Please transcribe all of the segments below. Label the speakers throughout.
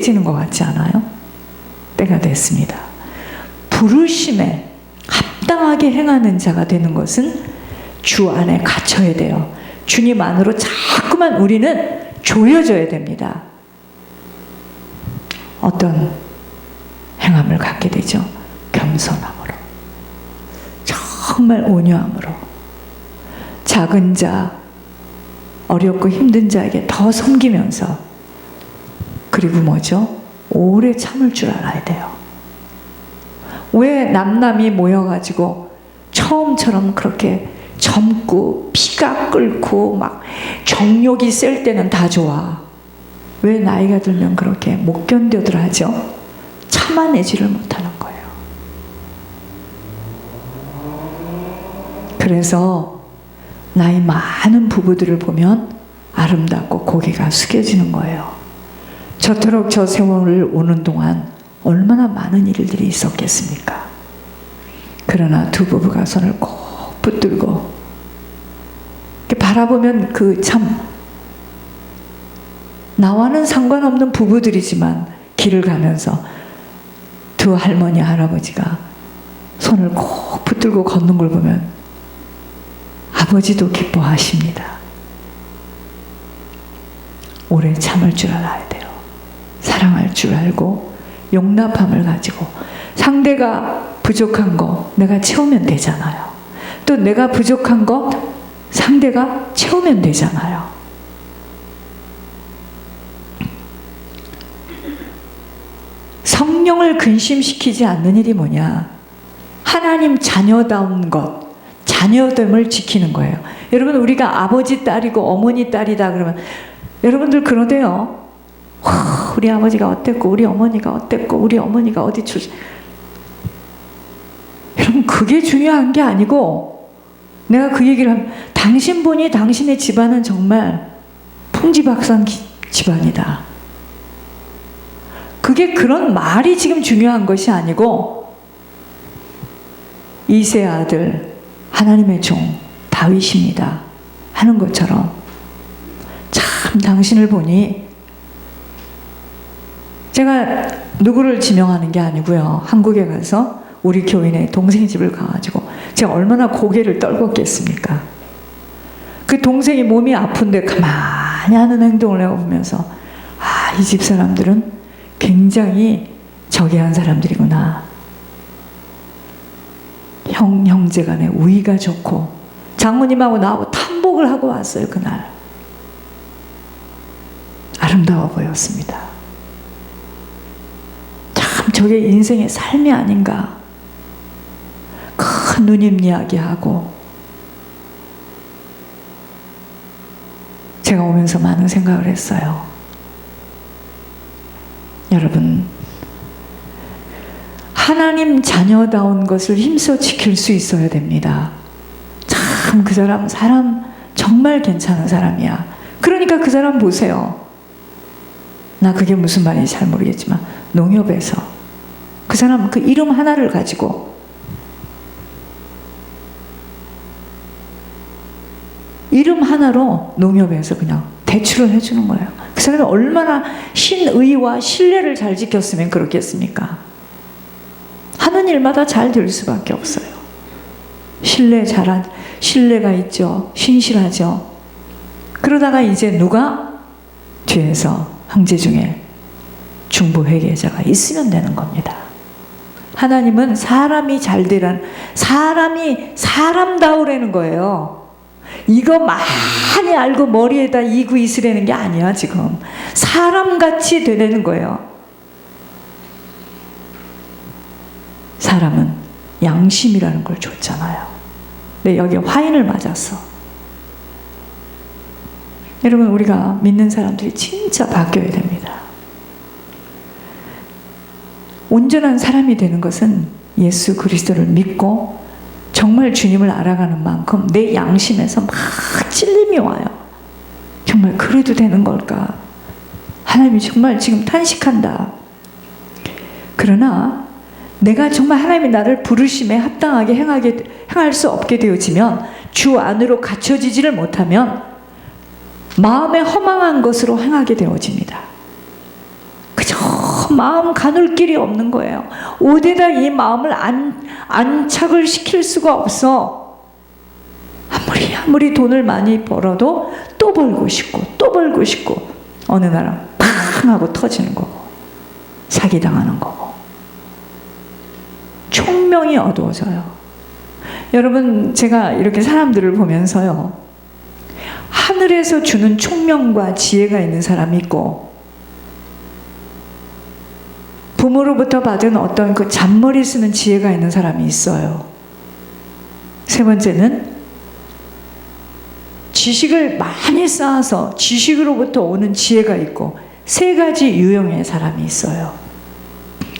Speaker 1: 지는 것 같지 않아요? 때가 됐습니다. 부르심에 합당하게 행하는 자가 되는 것은 주 안에 갇혀야 돼요. 주님 안으로 자꾸만 우리는 조여져야 됩니다. 어떤 행함을 갖게 되죠? 겸손함으로, 정말 온유함으로, 작은 자, 어렵고 힘든 자에게 더 섬기면서, 그리고 뭐죠? 오래 참을 줄 알아야 돼요. 왜 남남이 모여가지고 처음처럼 그렇게 젊고 피가 끓고 막 정욕이 셀 때는 다 좋아. 왜 나이가 들면 그렇게 못 견뎌들 하죠? 참아내지를 못하는 거예요. 그래서 나이 많은 부부들을 보면 아름답고 고개가 숙여지는 거예요. 저토록 저 세월을 오는 동안 얼마나 많은 일들이 있었겠습니까? 그러나 두 부부가 손을 꼭 붙들고 바라보면 그 참 나와는 상관없는 부부들이지만 길을 가면서 두 할머니 할아버지가 손을 꼭 붙들고 걷는 걸 보면 아버지도 기뻐하십니다. 오래 참을 줄 알아야 돼요. 사랑할 줄 알고 용납함을 가지고 상대가 부족한 거 내가 채우면 되잖아요. 또 내가 부족한 거 상대가 채우면 되잖아요. 성령을 근심시키지 않는 일이 뭐냐? 하나님 자녀다운 것, 자녀됨을 지키는 거예요. 여러분, 우리가 아버지 딸이고 어머니 딸이다 그러면 여러분들 그러대요. 우리 아버지가 어땠고 우리 어머니가 어땠고 우리 어머니가 어디 출신. 여러분, 그게 중요한 게 아니고, 내가 그 얘기를 하면 당신 보니 당신의 집안은 정말 풍지박산 집안이다. 그게 그런 말이 지금 중요한 것이 아니고, 이세 아들 하나님의 종 다윗입니다 하는 것처럼 참 당신을 보니, 제가 누구를 지명하는 게 아니고요, 한국에 가서 우리 교인의 동생 집을 가가지고 제가 얼마나 고개를 떨궜겠습니까? 그 동생이 몸이 아픈데 가만히 하는 행동을 내가 보면서, 아, 이 집 사람들은 굉장히 저기한 사람들이구나. 형제 간에 우위가 좋고, 장모님하고 나하고 탐복을 하고 왔어요. 그날 아름다워 보였습니다. 참 저게 인생의 삶이 아닌가. 큰 누님 이야기하고, 제가 오면서 많은 생각을 했어요. 여러분, 하나님 자녀다운 것을 힘써 지킬 수 있어야 됩니다. 참 그 사람 정말 괜찮은 사람이야. 그러니까 그 사람 보세요. 나 그게 무슨 말인지 잘 모르겠지만 농협에서 그 사람 그 이름 하나를 가지고 이름 하나로 농협에서 그냥 대출을 해주는 거예요. 그 사람이 얼마나 신의와 신뢰를 잘 지켰으면 그렇겠습니까? 하는 일마다 잘 될 수밖에 없어요. 신뢰가 있죠. 신실하죠. 그러다가 이제 누가 뒤에서 형제 중에 중보 회계자가 있으면 되는 겁니다. 하나님은 사람이 잘 되란, 사람이 사람다우라는 거예요. 이거 많이 알고 머리에다 이고 있으라는 게 아니야. 지금 사람같이 되라는 거예요. 사람은 양심이라는 걸 줬잖아요. 근데 여기 화인을 맞았어. 여러분, 우리가 믿는 사람들이 진짜 바뀌어야 됩니다. 온전한 사람이 되는 것은 예수 그리스도를 믿고 정말 주님을 알아가는 만큼 내 양심에서 막 찔림이 와요. 정말 그래도 되는 걸까? 하나님이 정말 지금 탄식한다. 그러나 내가 정말 하나님이 나를 부르심에 합당하게 행할 수 없게 되어지면, 주 안으로 갇혀지지를 못하면 마음에 허망한 것으로 행하게 되어집니다. 그저 마음 가눌 길이 없는 거예요. 어디다 이 마음을 안착을 시킬 수가 없어. 아무리 돈을 많이 벌어도 또 벌고 싶고 또 벌고 싶고 어느 날은 팡 하고 터지는 거고 사기당하는 거고 총명이 어두워져요. 여러분, 제가 이렇게 사람들을 보면서요, 하늘에서 주는 총명과 지혜가 있는 사람이 있고 부모로부터 받은 어떤 그 잔머리 쓰는 지혜가 있는 사람이 있어요. 세 번째는 지식을 많이 쌓아서 지식으로부터 오는 지혜가 있고 세 가지 유형의 사람이 있어요.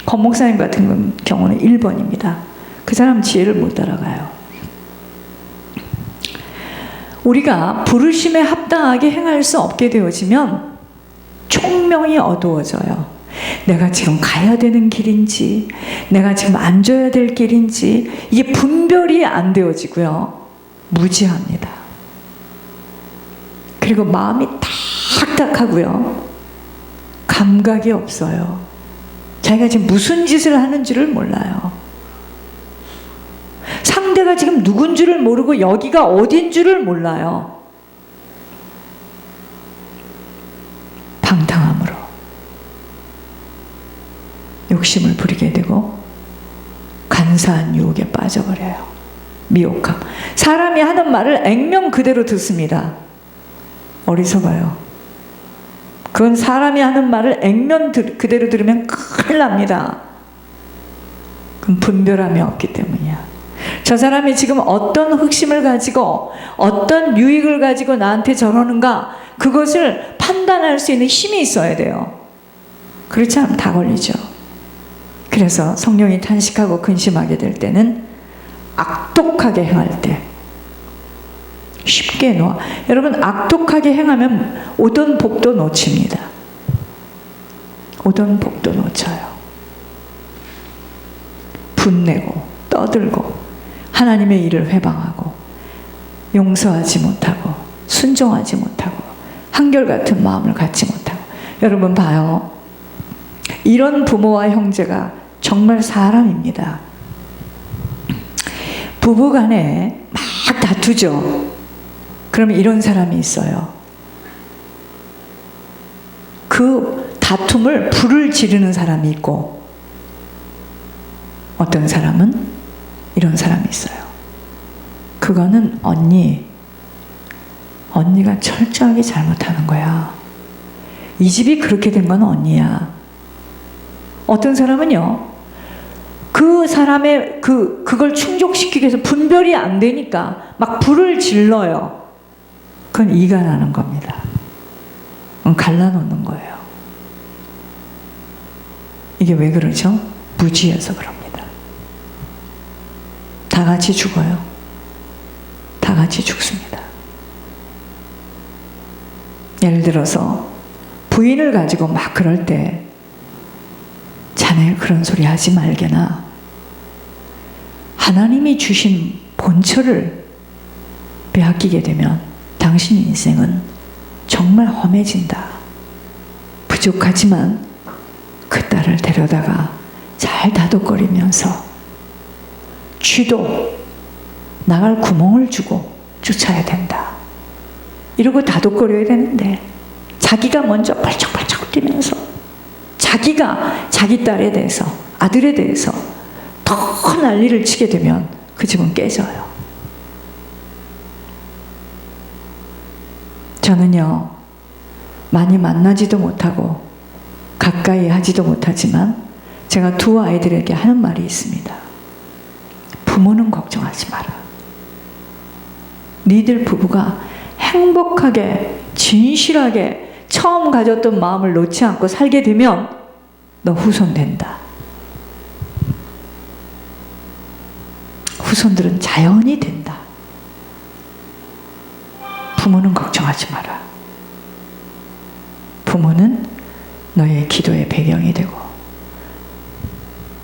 Speaker 1: 권 목사님 같은 경우는 1번입니다. 그 사람 지혜를 못 따라가요. 우리가 부르심에 합당하게 행할 수 없게 되어지면 총명이 어두워져요. 내가 지금 가야 되는 길인지 내가 지금 앉아야 될 길인지 이게 분별이 안 되어지고요. 무지합니다. 그리고 마음이 탁탁하고요. 감각이 없어요. 자기가 지금 무슨 짓을 하는지를 몰라요. 상대가 지금 누군 줄을 모르고 여기가 어딘 줄을 몰라요. 방탕함으로 욕심을 부리게 되고 간사한 유혹에 빠져버려요. 미혹함. 사람이 하는 말을 액면 그대로 듣습니다. 어리석어요. 그건 사람이 하는 말을 액면 그대로 들으면 큰일 납니다. 그건 분별함이 없기 때문이야. 저 사람이 지금 어떤 흑심을 가지고 어떤 유익을 가지고 나한테 저러는가, 그것을 판단할 수 있는 힘이 있어야 돼요. 그렇지 않으면 다 걸리죠. 그래서 성령이 탄식하고 근심하게 될 때는 악독하게 행할 때 쉽게 놓아. 여러분, 악독하게 행하면 오던 복도 놓칩니다. 오던 복도 놓쳐요. 분내고 떠들고 하나님의 일을 회방하고 용서하지 못하고 순종하지 못하고 한결같은 마음을 갖지 못하고. 여러분 봐요. 이런 부모와 형제가 정말 사람입니다. 부부간에 막 다투죠. 그러면 이런 사람이 있어요. 그 다툼을 불을 지르는 사람이 있고 어떤 사람은 이런 사람이 있어요. 그거는 언니가 철저하게 잘못하는 거야. 이 집이 그렇게 된 건 언니야. 어떤 사람은요, 그 사람의 그걸 충족시키기 위해서 분별이 안 되니까 막 불을 질러요. 그건 이가 나는 겁니다. 그건 갈라놓는 거예요. 이게 왜 그러죠? 무지해서 그럽니다. 다 같이 죽어요. 다 같이 죽습니다. 예를 들어서 부인을 가지고 막 그럴 때 자네 그런 소리 하지 말게나. 하나님이 주신 본처를 빼앗기게 되면 당신 인생은 정말 험해진다. 부족하지만 그 딸을 데려다가 잘 다독거리면서 쥐도 나갈 구멍을 주고 쫓아야 된다. 이러고 다독거려야 되는데 자기가 먼저 발쩍발쩍 뛰면서 자기가 자기 딸에 대해서, 아들에 대해서 더 난리를 치게 되면 그 집은 깨져요. 저는요, 많이 만나지도 못하고 가까이 하지도 못하지만 제가 두 아이들에게 하는 말이 있습니다. 부모는 걱정하지 마라. 니들 부부가 행복하게 진실하게 처음 가졌던 마음을 놓지 않고 살게 되면 너 후손 된다. 후손들은 자연이 된다. 부모는 걱정하지 마라. 부모는 너의 기도의 배경이 되고.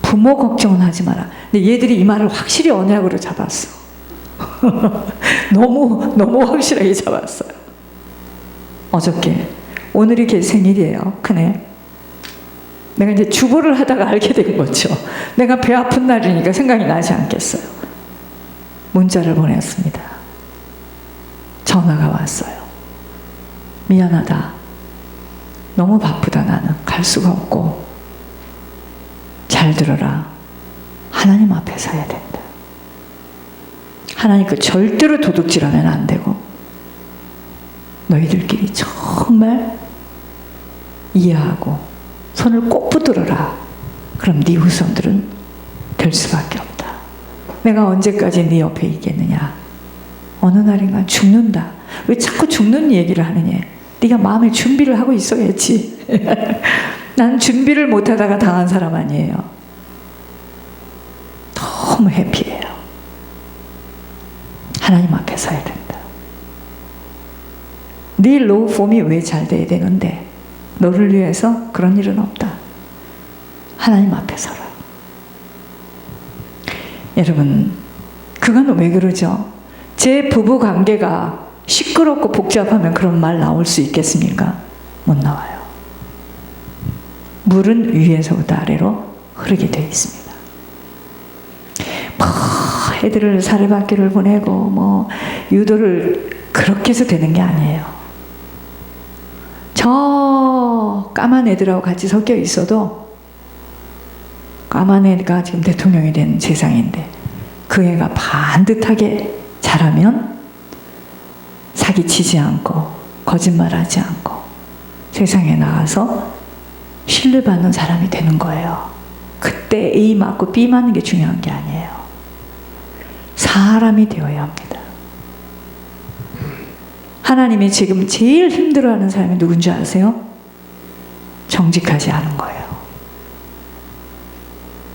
Speaker 1: 부모 걱정은 하지 마라. 근데 얘들이 이 말을 확실히 언약으로 잡았어. 너무 확실하게 잡았어요. 어저께, 오늘이 걔 생일이에요. 큰애. 내가 이제 주보를 하다가 알게 된 거죠. 내가 배 아픈 날이니까 생각이 나지 않겠어요. 문자를 보냈습니다. 전화가 왔어요. 미안하다. 너무 바쁘다. 나는 갈 수가 없고. 잘 들어라. 하나님 앞에 서야 된다. 하나님 그 절대로 도둑질하면 안 되고, 너희들끼리 정말 이해하고 손을 꼭 붙들어라. 그럼 네 후손들은 될 수밖에 없다. 내가 언제까지 네 옆에 있겠느냐. 어느 날인가 죽는다. 왜 자꾸 죽는 얘기를 하느냐. 네가 마음의 준비를 하고 있어야지. 난 준비를 못하다가 당한 사람 아니에요. 너무 해피해요. 하나님 앞에 서야 된다. 네 로우 폼이 왜 잘 돼야 되는데 너를 위해서 그런 일은 없다. 하나님 앞에 서라. 여러분, 그건 왜 그러죠? 제 부부 관계가 시끄럽고 복잡하면 그런 말 나올 수 있겠습니까? 못 나와요. 물은 위에서부터 아래로 흐르게 되어 있습니다. 애들을 사립학교를 보내고 유도를 그렇게 해서 되는 게 아니에요. 저 까만 애들하고 같이 섞여 있어도, 까만 애가 지금 대통령이 된 세상인데 그 애가 반듯하게 자라면 사기치지 않고 거짓말하지 않고 세상에 나가서 신뢰받는 사람이 되는 거예요. 그때 A 맞고 B 맞는 게 중요한 게 아니에요. 사람이 되어야 합니다. 하나님이 지금 제일 힘들어하는 사람이 누군지 아세요? 정직하지 않은 거예요.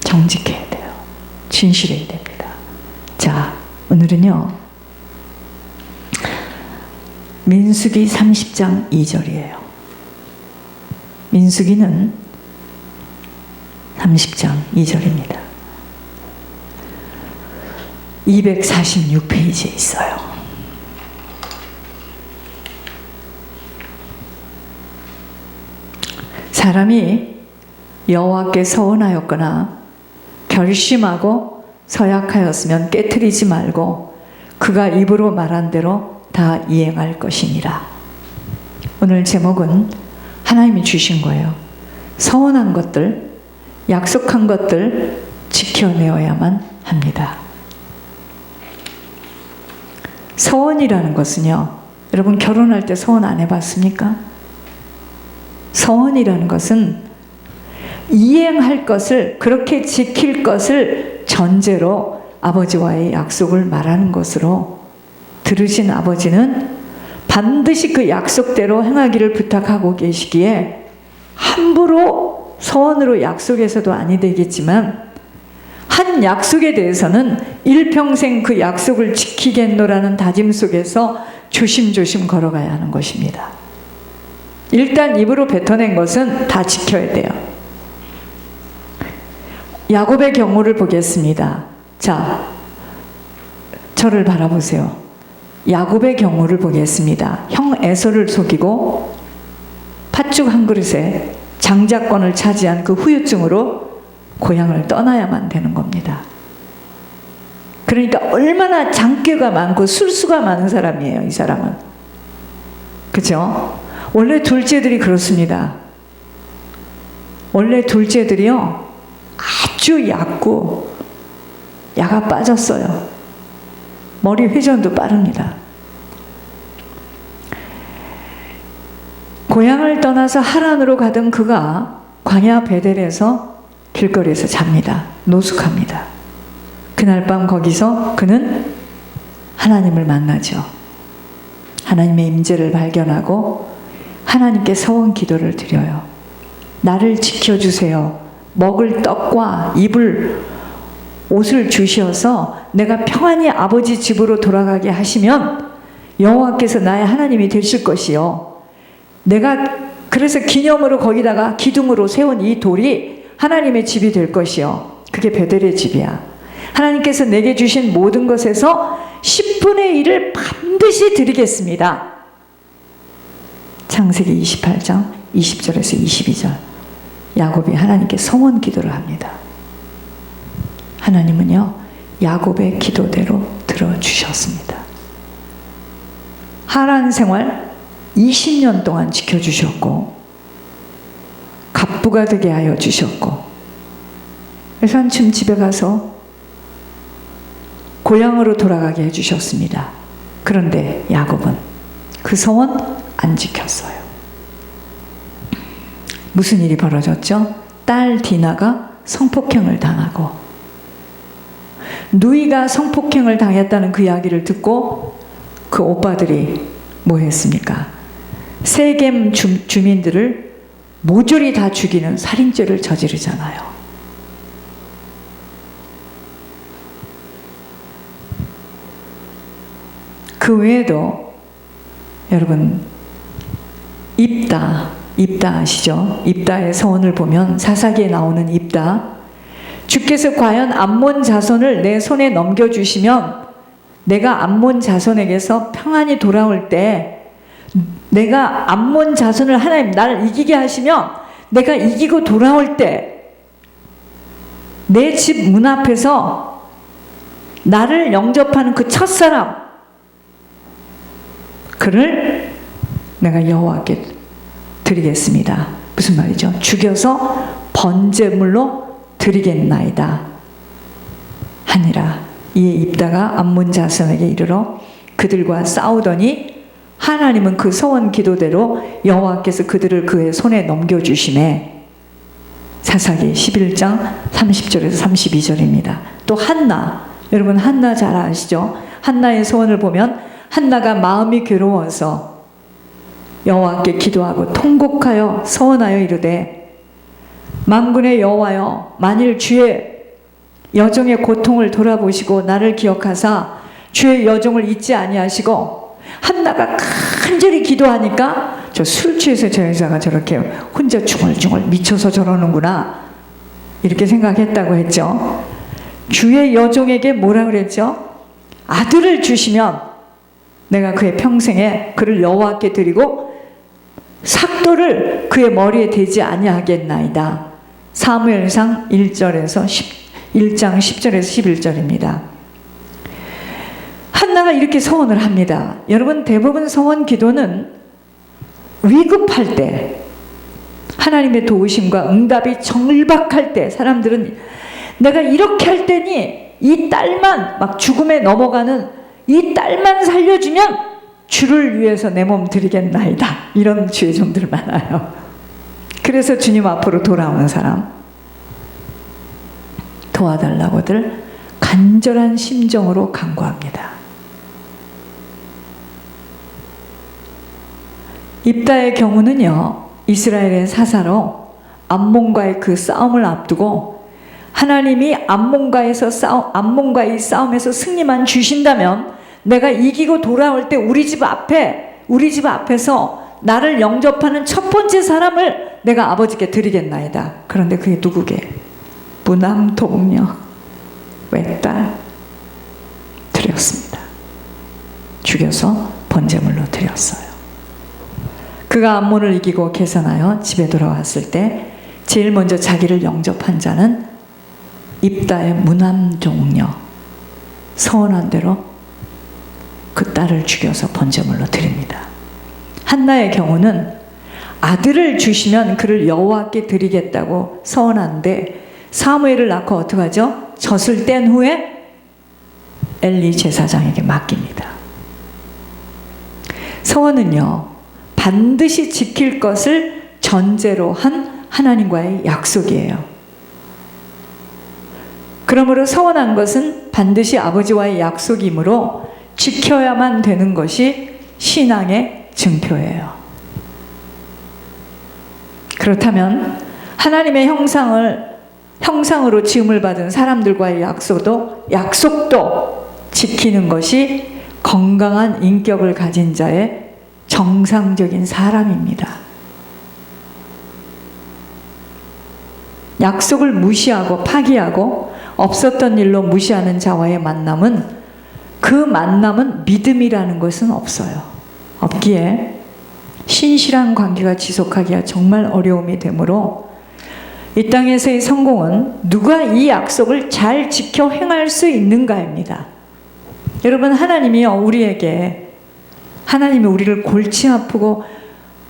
Speaker 1: 정직해야 돼요. 진실해야 됩니다. 자, 오늘은요, 민수기 30장 2절이에요. 민수기는 30장 2절입니다. 246페이지에 있어요. 사람이 여호와께 서운하였거나 결심하고 서약하였으면 깨트리지 말고 그가 입으로 말한 대로 다 이행할 것이니라. 오늘 제목은 하나님이 주신 거예요. 서운한 것들, 약속한 것들 지켜내어야만 합니다. 서원이라는 것은요, 여러분 결혼할 때 서원 안 해봤습니까? 서원이라는 것은 이행할 것을, 그렇게 지킬 것을 전제로 아버지와의 약속을 말하는 것으로, 들으신 아버지는 반드시 그 약속대로 행하기를 부탁하고 계시기에 함부로 서원으로 약속해서도 아니 되겠지만 한 약속에 대해서는 일평생 그 약속을 지키겠노라는 다짐 속에서 조심조심 걸어가야 하는 것입니다. 일단 입으로 뱉어낸 것은 다 지켜야 돼요. 야곱의 경우를 보겠습니다. 자, 저를 바라보세요. 야곱의 경우를 보겠습니다. 형 에서를 속이고 팥죽 한 그릇에 장자권을 차지한 그 후유증으로 고향을 떠나야만 되는 겁니다. 그러니까 얼마나 장깨가 많고 술수가 많은 사람이에요, 이 사람은. 그죠? 원래 둘째들이 그렇습니다. 원래 둘째들이요, 아주 얕고 야가 빠졌어요. 머리 회전도 빠릅니다. 고향을 떠나서 하란으로 가던 그가 광야 베델에서 길거리에서 잡니다. 노숙합니다. 그날 밤 거기서 그는 하나님을 만나죠. 하나님의 임재를 발견하고 하나님께 서원 기도를 드려요. 나를 지켜주세요. 먹을 떡과 입을 옷을 주셔서 내가 평안히 아버지 집으로 돌아가게 하시면 여호와께서 나의 하나님이 되실 것이요. 내가 그래서 기념으로 거기다가 기둥으로 세운 이 돌이 하나님의 집이 될 것이요. 그게 베델의 집이야. 하나님께서 내게 주신 모든 것에서 10분의 1을 반드시 드리겠습니다. 창세기 28장 20절에서 22절. 야곱이 하나님께 성원 기도를 합니다. 하나님은요, 야곱의 기도대로 들어주셨습니다. 하란 생활 20년 동안 지켜주셨고 갑부가 되게 하여 주셨고, 그래서 한층 집에 가서 고향으로 돌아가게 해주셨습니다. 그런데 야곱은 그 소원 안 지켰어요. 무슨 일이 벌어졌죠? 딸 디나가 성폭행을 당하고, 누이가 성폭행을 당했다는 그 이야기를 듣고 그 오빠들이 뭐 했습니까? 세겜 주민들을 모조리 다 죽이는 살인죄를 저지르잖아요. 그 외에도 여러분, 입다 아시죠? 입다의 서원을 보면 사사기에 나오는 입다, 주께서 과연 암몬 자손을 내 손에 넘겨주시면 내가 암몬 자손에게서 평안히 돌아올 때, 내가 암몬 자손을 하나님 나를 이기게 하시면 내가 이기고 돌아올 때 내 집 문 앞에서 나를 영접하는 그 첫사람, 그를 내가 여호와께 드리겠습니다. 무슨 말이죠? 죽여서 번제물로 드리겠나이다 하니라. 이에 입다가 암몬 자손에게 이르러 그들과 싸우더니 하나님은 그 서원 기도대로 여호와께서 그들을 그의 손에 넘겨주심에, 사사기 11장 30절에서 32절입니다. 또 한나, 여러분 한나 잘 아시죠? 한나의 소원을 보면 한나가 마음이 괴로워서 여호와께 기도하고 통곡하여 서원하여 이르되, 만군의 여호와여, 만일 주의 여종의 고통을 돌아보시고 나를 기억하사 주의 여종을 잊지 아니하시고, 한나가 간절히 기도하니까 저 술 취해서 저 여자가 저렇게 혼자 중얼중얼 미쳐서 저러는구나 이렇게 생각했다고 했죠. 주의 여종에게 뭐라 그랬죠? 아들을 주시면 내가 그의 평생에 그를 여호와께 드리고 삭도를 그의 머리에 대지 아니하겠나이다. 사무엘상 1장 10절에서 11절입니다. 한나가 이렇게 서원을 합니다. 여러분, 대부분 서원 기도는 위급할 때, 하나님의 도우심과 응답이 절박할 때, 사람들은 내가 이렇게 할 때니 이 딸만, 막 죽음에 넘어가는 이 딸만 살려주면 주를 위해서 내 몸 드리겠나이다, 이런 주의 종들 많아요. 그래서 주님 앞으로 돌아오는 사람, 도와달라고들 간절한 심정으로 간구합니다. 입다의 경우는요, 이스라엘의 사사로 암몬과의 그 싸움을 앞두고 하나님이 암몬과의 싸움에서 승리만 주신다면 내가 이기고 돌아올 때 우리 집 앞에서 나를 영접하는 첫 번째 사람을 내가 아버지께 드리겠나이다. 그런데 그게 누구게? 무남동녀 외딸 드렸습니다. 죽여서 번제물로 드렸어요. 그가 암몬을 이기고 계산하여 집에 돌아왔을 때 제일 먼저 자기를 영접한 자는 입다의 무남종녀, 서원한 대로 그 딸을 죽여서 번제물로 드립니다. 한나의 경우는 아들을 주시면 그를 여호와께 드리겠다고 서원하는데 사무엘을 낳고 어떡하죠? 젖을 뗀 후에 엘리 제사장에게 맡깁니다. 서원은요, 반드시 지킬 것을 전제로 한 하나님과의 약속이에요. 그러므로 서원한 것은 반드시 아버지와의 약속이므로 지켜야만 되는 것이 신앙의 증표예요. 그렇다면 하나님의 형상으로 지음을 받은 사람들과의 약속도 지키는 것이 건강한 인격을 가진 자의 정상적인 사람입니다. 약속을 무시하고 파기하고 없었던 일로 무시하는 자와의 만남은, 그 만남은 믿음이라는 것은 없기에 신실한 관계가 지속하기가 정말 어려움이 되므로 이 땅에서의 성공은 누가 이 약속을 잘 지켜 행할 수 있는가입니다. 여러분, 하나님이요, 하나님이 우리를 골치 아프고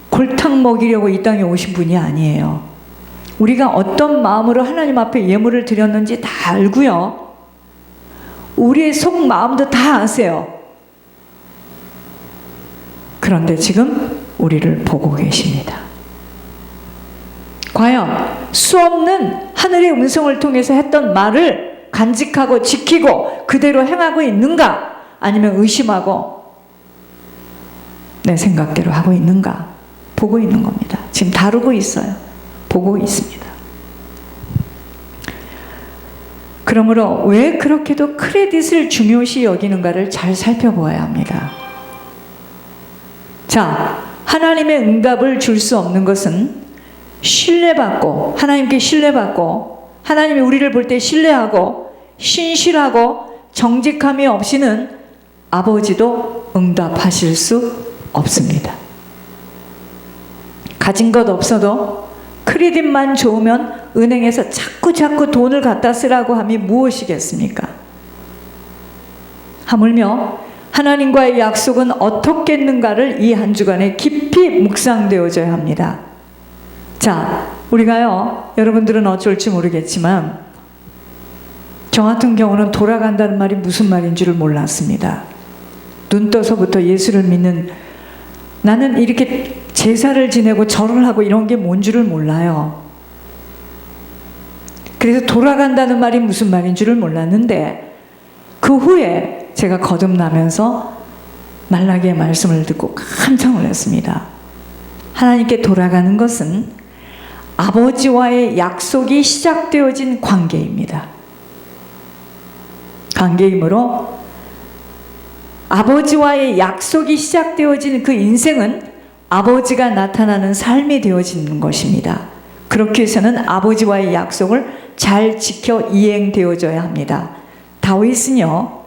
Speaker 1: 골탕 먹이려고 이 땅에 오신 분이 아니에요. 우리가 어떤 마음으로 하나님 앞에 예물을 드렸는지 다 알고요. 우리의 속 마음도 다 아세요. 그런데 지금 우리를 보고 계십니다. 과연 수없는 하늘의 음성을 통해서 했던 말을 간직하고 지키고 그대로 행하고 있는가? 아니면 의심하고 내 생각대로 하고 있는가? 보고 있는 겁니다. 지금 다루고 있어요. 보고 있습니다. 그러므로 왜 그렇게도 크레딧을 중요시 여기는가를 잘 살펴보아야 합니다. 자, 하나님의 응답을 줄 수 없는 것은 신뢰받고, 하나님께 신뢰받고, 하나님이 우리를 볼 때 신뢰하고 신실하고 정직함이 없이는 아버지도 응답하실 수 없습니다. 가진 것 없어도 크레딧만 좋으면 은행에서 자꾸 돈을 갖다 쓰라고 함이 무엇이겠습니까? 하물며 하나님과의 약속은 어떻겠는가를 이 한 주간에 깊이 묵상되어져야 합니다. 자, 우리가요, 여러분들은 어쩔지 모르겠지만 저 같은 경우는 돌아간다는 말이 무슨 말인 줄을 몰랐습니다. 눈 떠서부터 예수를 믿는, 나는 이렇게 제사를 지내고 절을 하고 이런 게 뭔 줄을 몰라요. 그래서 돌아간다는 말이 무슨 말인 줄을 몰랐는데 그 후에 제가 거듭나면서 말라기의 말씀을 듣고 깜짝 놀랐습니다. 하나님께 돌아가는 것은 아버지와의 약속이 시작되어진 관계입니다. 관계이므로 아버지와의 약속이 시작되어진 그 인생은 아버지가 나타나는 삶이 되어지는 것입니다. 그렇게 해서는 아버지와의 약속을 잘 지켜 이행되어져야 합니다. 다윗은요,